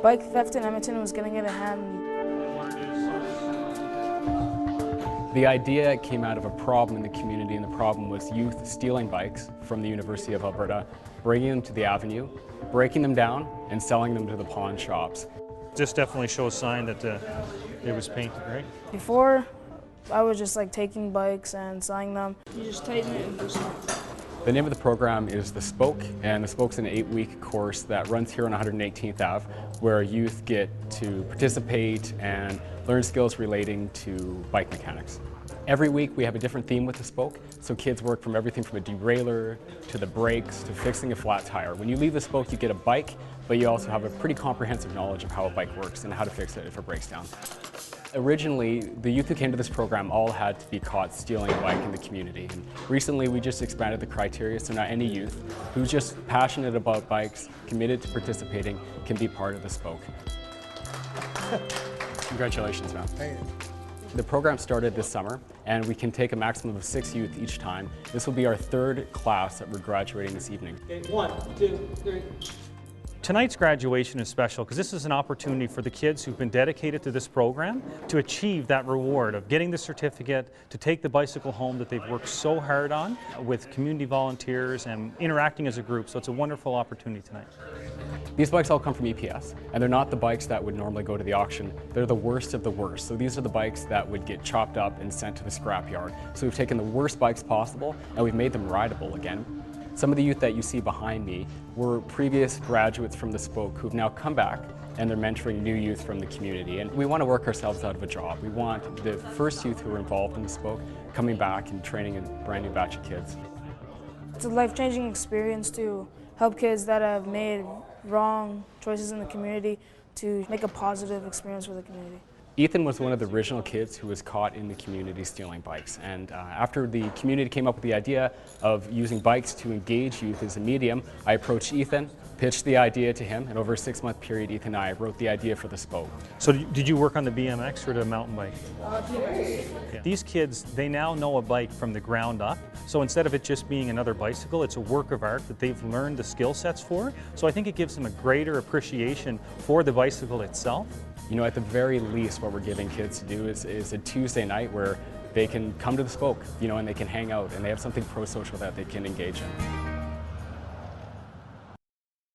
Bike theft in Edmonton was getting out of hand. The idea came out of a problem in the community, and the problem was youth stealing bikes from the University of Alberta, bringing them to the Avenue, breaking them down, and selling them to the pawn shops. This definitely shows a sign that it was painted, right? Before, I was just like taking bikes and selling them. You just tighten it and loosen it. The name of the program is The Spoke, and The Spoke's an 8-week course that runs here on 118th Ave, where youth get to participate and learn skills relating to bike mechanics. Every week we have a different theme with The Spoke, so kids work from everything from a derailleur to the brakes to fixing a flat tire. When you leave The Spoke, you get a bike, but you also have a pretty comprehensive knowledge of how a bike works and how to fix it if it breaks down. Originally, the youth who came to this program all had to be caught stealing a bike in the community. And recently, we just expanded the criteria, so now any youth who's just passionate about bikes, committed to participating, can be part of the Spoke. Congratulations, man. Thank you. The program started this summer, and we can take a maximum of 6 youth each time. This will be our 3rd class that we're graduating this evening. Okay, 1, 2, 3. Tonight's graduation is special because this is an opportunity for the kids who've been dedicated to this program to achieve that reward of getting the certificate, to take the bicycle home that they've worked so hard on with community volunteers and interacting as a group. So it's a wonderful opportunity tonight. These bikes all come from EPS, and they're not the bikes that would normally go to the auction. They're the worst of the worst. So these are the bikes that would get chopped up and sent to the scrapyard. So we've taken the worst bikes possible and we've made them rideable again. Some of the youth that you see behind me were previous graduates from the Spoke who've now come back, and they're mentoring new youth from the community. And we want to work ourselves out of a job. We want the first youth who were involved in the Spoke coming back and training a brand new batch of kids. It's a life-changing experience to help kids that have made wrong choices in the community to make a positive experience for the community. Ethan was one of the original kids who was caught in the community stealing bikes, and after the community came up with the idea of using bikes to engage youth as a medium, I approached Ethan, pitched the idea to him, and over a 6-month period, Ethan and I wrote the idea for the Spoke. So did you work on the BMX or the mountain bike? Yeah. These kids, they now know a bike from the ground up. So instead of it just being another bicycle, it's a work of art that they've learned the skill sets for. So I think it gives them a greater appreciation for the bicycle itself. You know, at the very least, what we're giving kids to do is a Tuesday night where they can come to the Spoke, you know, and they can hang out and they have something pro-social that they can engage in.